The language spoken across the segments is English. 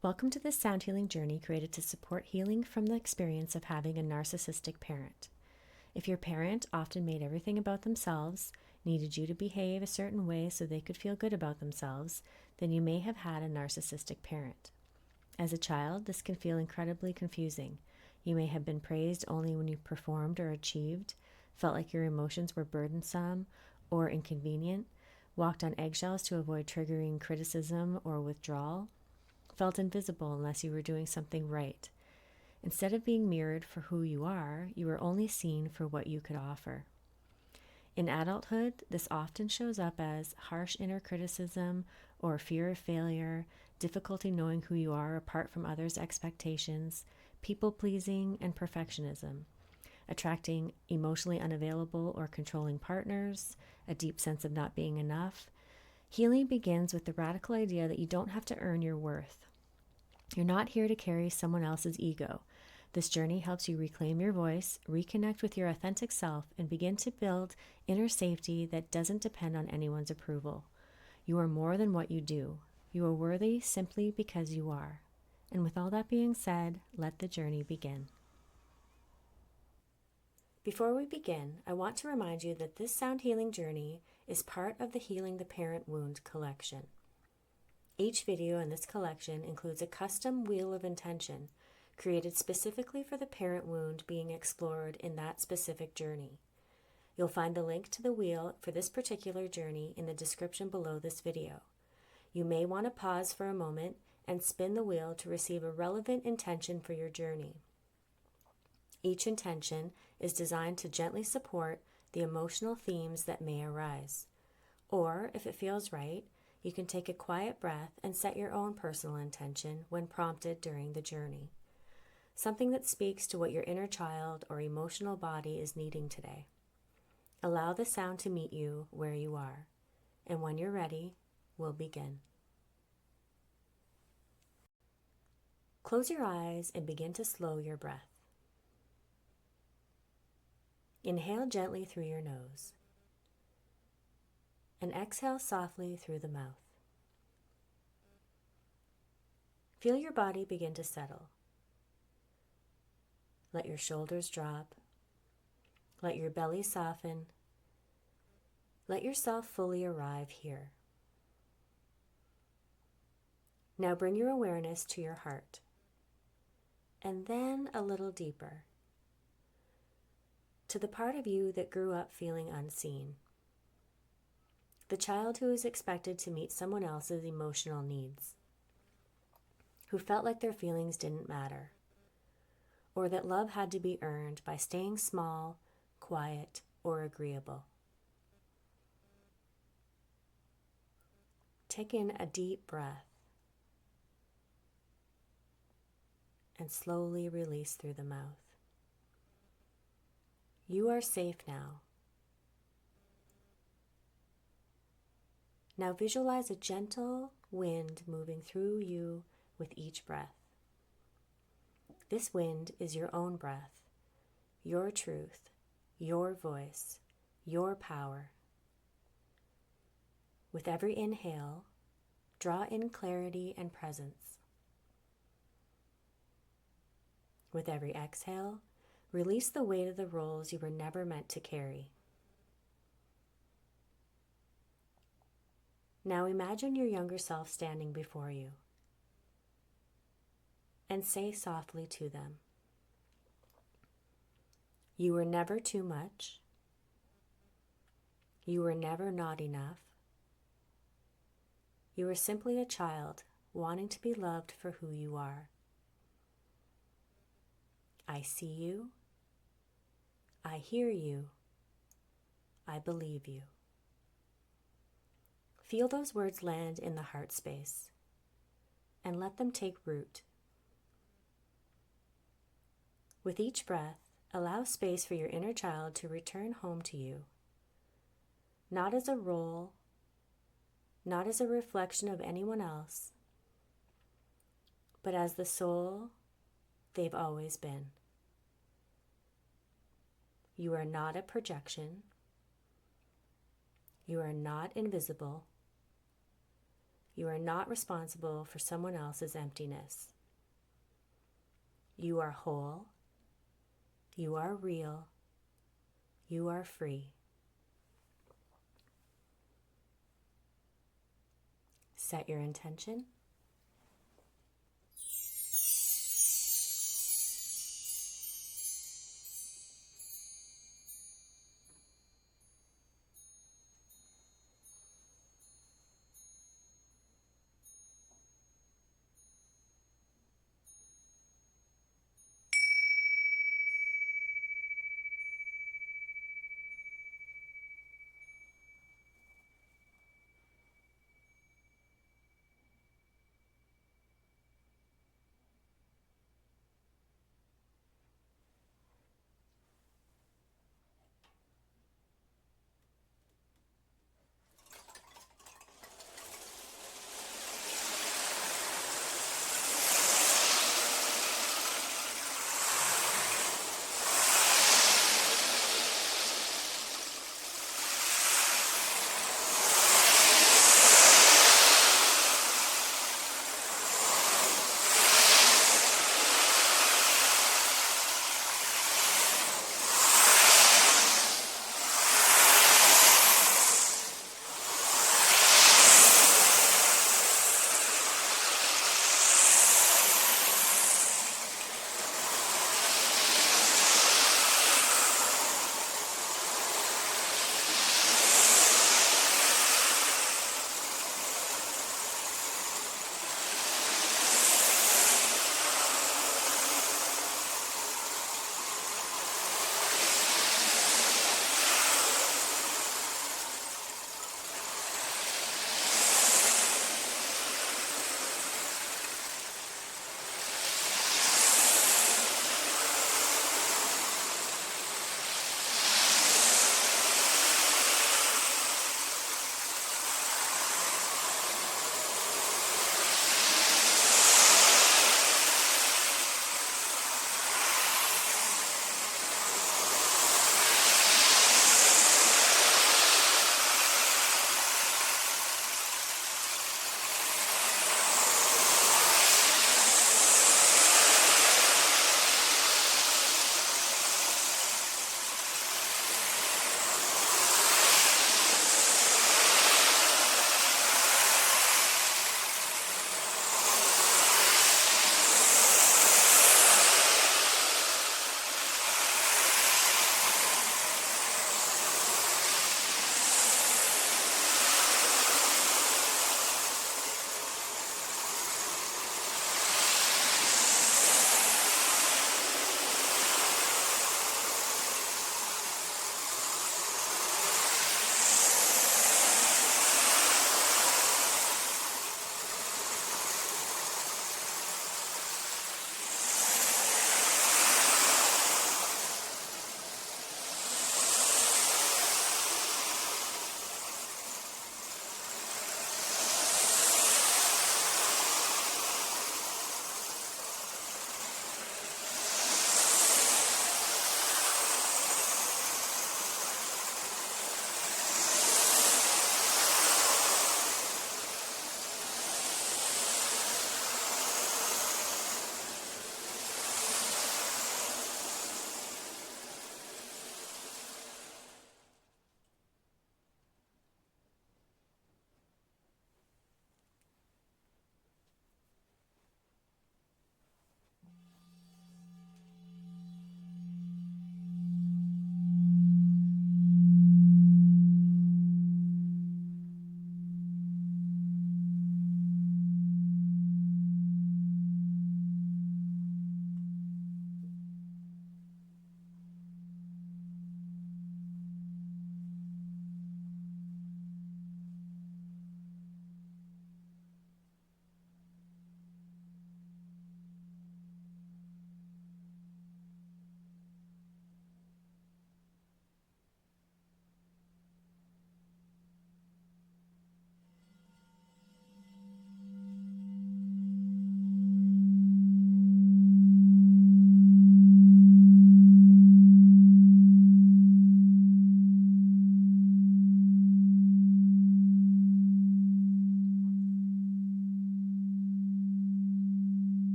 Welcome to this sound healing journey created to support healing from the experience of having a narcissistic parent. If your parent often made everything about themselves, needed you to behave a certain way so they could feel good about themselves, then you may have had a narcissistic parent. As a child, this can feel incredibly confusing. You may have been praised only when you performed or achieved, felt like your emotions were burdensome or inconvenient, walked on eggshells to avoid triggering criticism or withdrawal, felt invisible unless you were doing something right. Instead of being mirrored for who you are only seen for what you could offer. In adulthood, this often shows up as harsh inner criticism or fear of failure, difficulty knowing who you are apart from others' expectations, people-pleasing, and perfectionism, attracting emotionally unavailable or controlling partners, a deep sense of not being enough. Healing begins with the radical idea that you don't have to earn your worth. You're not here to carry someone else's ego. This journey helps you reclaim your voice, reconnect with your authentic self, and begin to build inner safety that doesn't depend on anyone's approval. You are more than what you do. You are worthy simply because you are. And with all that being said, let the journey begin. Before we begin, I want to remind you that this sound healing journey is part of the Healing the Parent Wound collection. Each video in this collection includes a custom wheel of intention created specifically for the parent wound being explored in that specific journey. You'll find the link to the wheel for this particular journey in the description below this video. You may want to pause for a moment and spin the wheel to receive a relevant intention for your journey. Each intention is designed to gently support the emotional themes that may arise. Or, if it feels right, you can take a quiet breath and set your own personal intention when prompted during the journey. Something that speaks to what your inner child or emotional body is needing today. Allow the sound to meet you where you are. And when you're ready, we'll begin. Close your eyes and begin to slow your breath. Inhale gently through your nose. And exhale softly through the mouth. Feel your body begin to settle. Let your shoulders drop. Let your belly soften. Let yourself fully arrive here. Now bring your awareness to your heart, and then a little deeper, to the part of you that grew up feeling unseen. The child who is expected to meet someone else's emotional needs, who felt like their feelings didn't matter, or that love had to be earned by staying small, quiet, or agreeable. Take in a deep breath and slowly release through the mouth. You are safe now. Now visualize a gentle wind moving through you with each breath. This wind is your own breath, your truth, your voice, your power. With every inhale, draw in clarity and presence. With every exhale, release the weight of the roles you were never meant to carry. Now imagine your younger self standing before you, and say softly to them, "You were never too much. You were never not enough. You were simply a child wanting to be loved for who you are. I see you. I hear you. I believe you." Feel those words land in the heart space and let them take root. With each breath, allow space for your inner child to return home to you, not as a role, not as a reflection of anyone else, but as the soul they've always been. You are not a projection. You are not invisible. You are not responsible for someone else's emptiness. You are whole. You are real. You are free. Set your intention.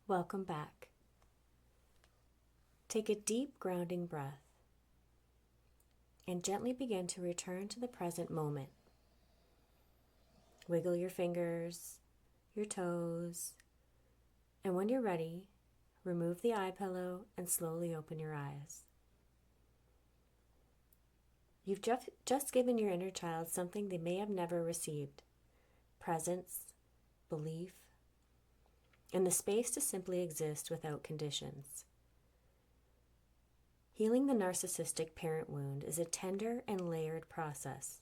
Welcome back. Take a deep grounding breath and gently begin to return to the present moment. Wiggle your fingers, your toes, and when you're ready, remove the eye pillow and slowly open your eyes. You've just given your inner child something they may have never received: presence, belief, and the space to simply exist without conditions. Healing the narcissistic parent wound is a tender and layered process.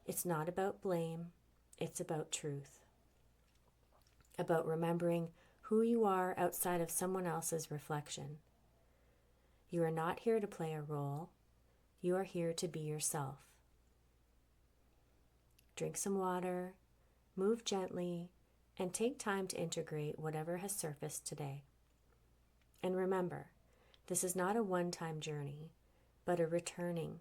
It's not about blame, it's about truth. About remembering who you are outside of someone else's reflection. You are not here to play a role, you are here to be yourself. Drink some water, move gently, and take time to integrate whatever has surfaced today. And remember, this is not a one-time journey, but a returning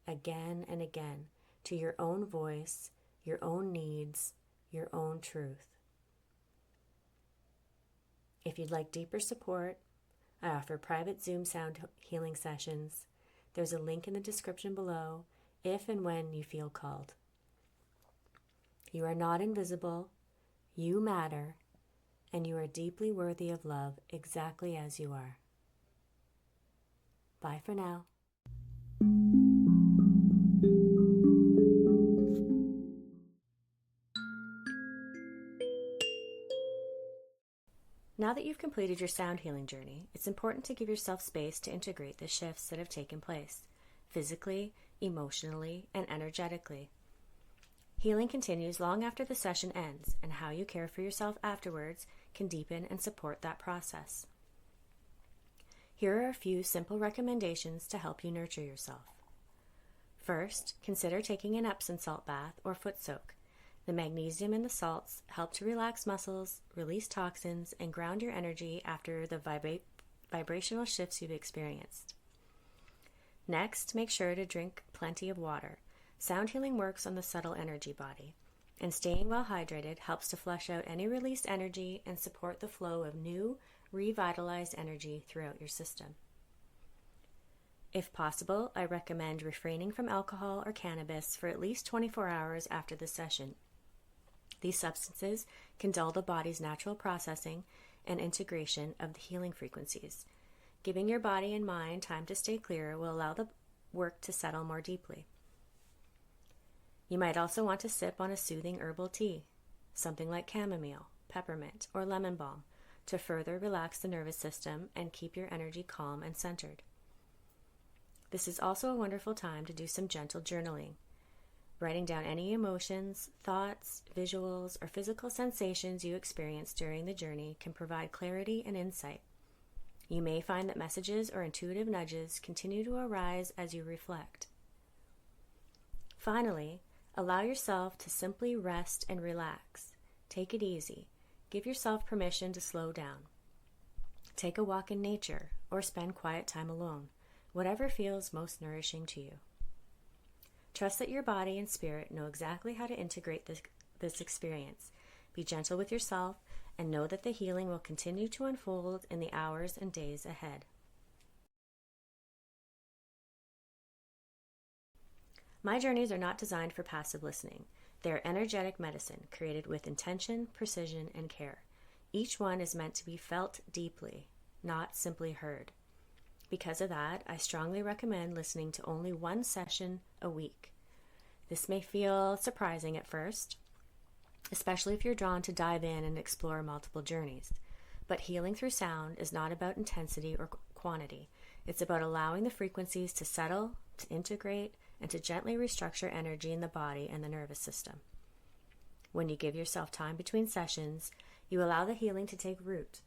again and again to your own voice, your own needs, your own truth. If you'd like deeper support, I offer private Zoom sound healing sessions. There's a link in the description below if and when you feel called. You are not invisible, you matter, and you are deeply worthy of love exactly as you are. Bye for now. Now that you've completed your sound healing journey, it's important to give yourself space to integrate the shifts that have taken place, physically, emotionally, and energetically. Healing continues long after the session ends, and how you care for yourself afterwards can deepen and support that process. Here are a few simple recommendations to help you nurture yourself. First, consider taking an Epsom salt bath or foot soak. The magnesium in the salts help to relax muscles, release toxins, and ground your energy after the vibrational shifts you've experienced. Next, make sure to drink plenty of water. Sound healing works on the subtle energy body, and staying well hydrated helps to flush out any released energy and support the flow of new, revitalized energy throughout your system. If possible, I recommend refraining from alcohol or cannabis for at least 24 hours after the session. These substances can dull the body's natural processing and integration of the healing frequencies. Giving your body and mind time to stay clear will allow the work to settle more deeply. You might also want to sip on a soothing herbal tea, something like chamomile, peppermint, or lemon balm, to further relax the nervous system and keep your energy calm and centered. This is also a wonderful time to do some gentle journaling. Writing down any emotions, thoughts, visuals, or physical sensations you experience during the journey can provide clarity and insight. You may find that messages or intuitive nudges continue to arise as you reflect. Finally, allow yourself to simply rest and relax. Take it easy. Give yourself permission to slow down. Take a walk in nature or spend quiet time alone, whatever feels most nourishing to you. Trust that your body and spirit know exactly how to integrate this experience. Be gentle with yourself and know that the healing will continue to unfold in the hours and days ahead. My journeys are not designed for passive listening. They are energetic medicine created with intention, precision, and care. Each one is meant to be felt deeply, not simply heard. Because of that, I strongly recommend listening to only one session a week. This may feel surprising at first, especially if you're drawn to dive in and explore multiple journeys. But healing through sound is not about intensity or quantity. It's about allowing the frequencies to settle, to integrate, and to gently restructure energy in the body and the nervous system. When you give yourself time between sessions, you allow the healing to take root.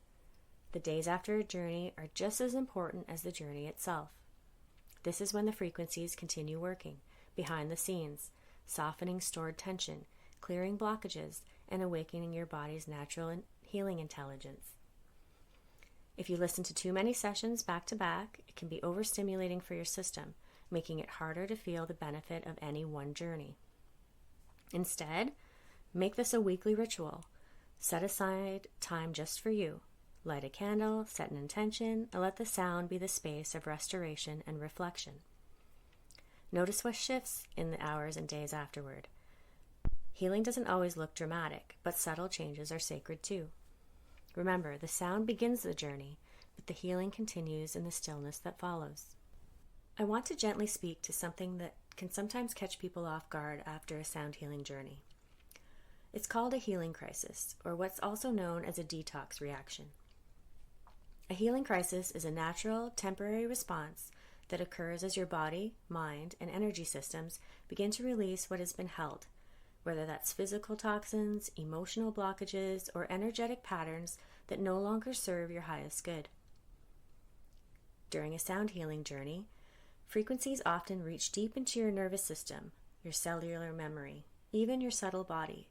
The days after a journey are just as important as the journey itself. This is when the frequencies continue working, behind the scenes, softening stored tension, clearing blockages, and awakening your body's natural and healing intelligence. If you listen to too many sessions back to back, it can be overstimulating for your system, making it harder to feel the benefit of any one journey. Instead, make this a weekly ritual. Set aside time just for you. Light a candle, set an intention, and let the sound be the space of restoration and reflection. Notice what shifts in the hours and days afterward. Healing doesn't always look dramatic, but subtle changes are sacred too. Remember, the sound begins the journey, but the healing continues in the stillness that follows. I want to gently speak to something that can sometimes catch people off guard after a sound healing journey. It's called a healing crisis, or what's also known as a detox reaction. A healing crisis is a natural, temporary response that occurs as your body, mind, and energy systems begin to release what has been held, whether that's physical toxins, emotional blockages, or energetic patterns that no longer serve your highest good. During a sound healing journey, frequencies often reach deep into your nervous system, your cellular memory, even your subtle body.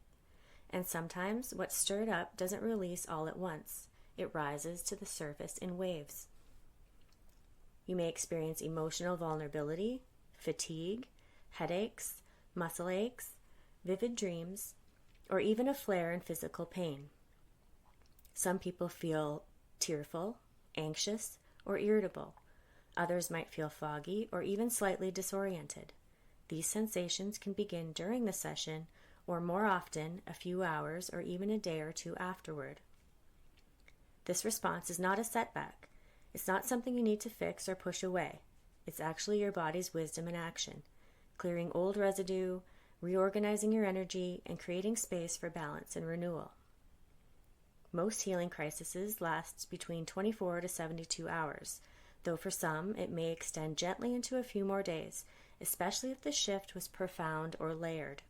And sometimes what's stirred up doesn't release all at once. It rises to the surface in waves. You may experience emotional vulnerability, fatigue, headaches, muscle aches, vivid dreams, or even a flare in physical pain. Some people feel tearful, anxious, or irritable. Others might feel foggy or even slightly disoriented. These sensations can begin during the session or more often a few hours or even a day or two afterward. This response is not a setback. It's not something you need to fix or push away. It's actually your body's wisdom in action, clearing old residue, reorganizing your energy, and creating space for balance and renewal. Most healing crises last between 24 to 72 hours, though for some it may extend gently into a few more days, especially if the shift was profound or layered.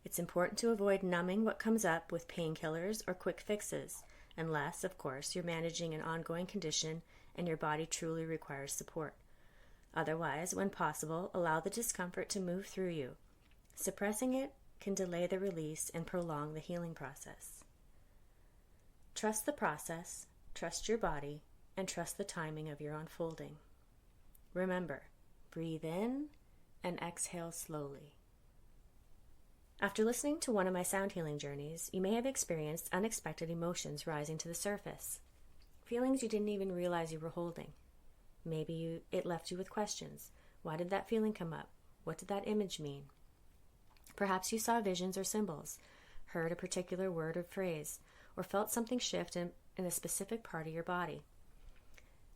It's important to avoid numbing what comes up with painkillers or quick fixes, unless, of course, you're managing an ongoing condition and your body truly requires support. Otherwise, when possible, allow the discomfort to move through you. Suppressing it can delay the release and prolong the healing process. Trust the process, trust your body, and trust the timing of your unfolding. Remember, breathe in and exhale slowly. After listening to one of my sound healing journeys, you may have experienced unexpected emotions rising to the surface, feelings you didn't even realize you were holding. Maybe it left you with questions. Why did that feeling come up? What did that image mean? Perhaps you saw visions or symbols, heard a particular word or phrase, or felt something shift in a specific part of your body.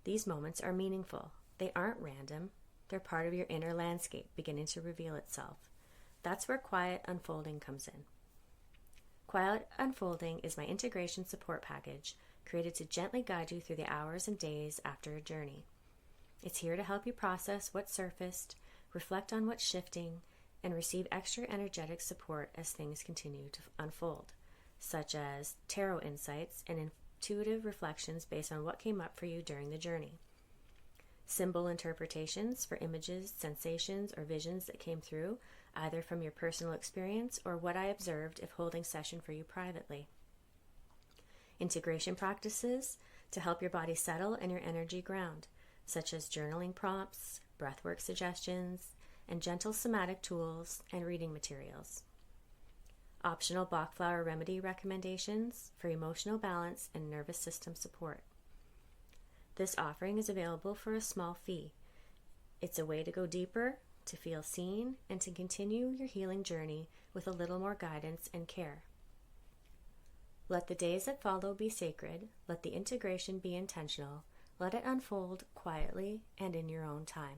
These moments are meaningful. They aren't random. They're part of your inner landscape beginning to reveal itself. That's where Quiet Unfolding comes in. Quiet Unfolding is my integration support package created to gently guide you through the hours and days after a journey. It's here to help you process what surfaced, reflect on what's shifting, and receive extra energetic support as things continue to unfold, such as tarot insights and intuitive reflections based on what came up for you during the journey. Symbol interpretations for images, sensations, or visions that came through, either from your personal experience or what I observed if holding session for you privately. Integration practices to help your body settle and your energy ground, such as journaling prompts, breathwork suggestions, and gentle somatic tools and reading materials. Optional Bach flower remedy recommendations for emotional balance and nervous system support. This offering is available for a small fee. It's a way to go deeper, to feel seen, and to continue your healing journey with a little more guidance and care. Let the days that follow be sacred. Let the integration be intentional. Let it unfold quietly and in your own time.